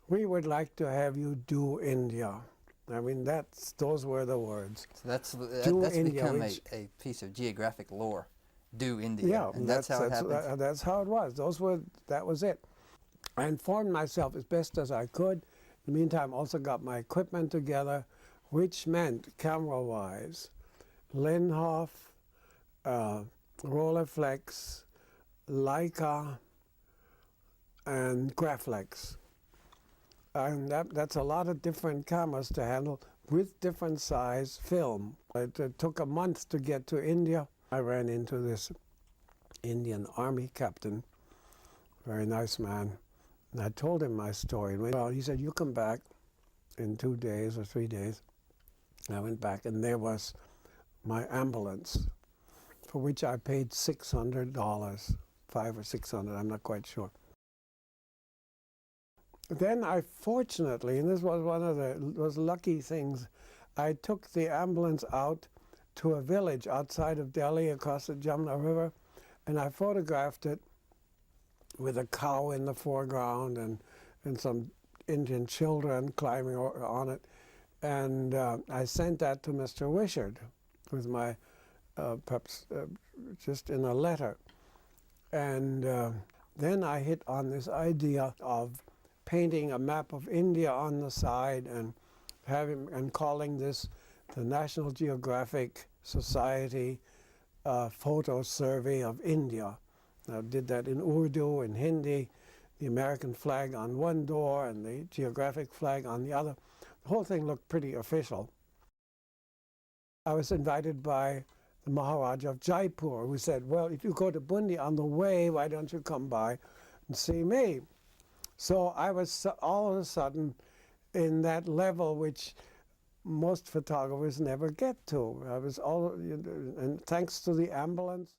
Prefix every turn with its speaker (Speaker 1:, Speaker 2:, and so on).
Speaker 1: we would like to have you do India. I mean, those were the words.
Speaker 2: So that's
Speaker 1: India,
Speaker 2: become a piece of geographic lore. Do India.
Speaker 1: Yeah,
Speaker 2: and that's how it happened.
Speaker 1: That's how it was. That was it. I informed myself as best as I could. In the meantime, also got my equipment together, which meant, camera-wise, Linhof, Rolleiflex, Leica, and Graflex. And that's a lot of different cameras to handle with different size film. It took a month to get to India. I ran into this Indian Army captain, very nice man, and I told him my story. Well, he said, you come back in 2 days or 3 days. I went back, and there was my ambulance, for which I paid $600, $500 or $600, I'm not quite sure. Then I fortunately, and this was one of those lucky things, I took the ambulance out to a village outside of Delhi across the Jamuna River, and I photographed it with a cow in the foreground and some Indian children climbing on it. And I sent that to Mr. Wishart with my, perhaps just in a letter. And then I hit on this idea of painting a map of India on the side and calling this the National Geographic Society Photo Survey of India. I did that in Urdu and Hindi, the American flag on one door and the geographic flag on the other. The whole thing looked pretty official. I was invited by the Maharaja of Jaipur, who said, well, if you go to Bundi on the way, why don't you come by and see me? So I was all of a sudden in that level which most photographers never get to. I was and thanks to the ambulance.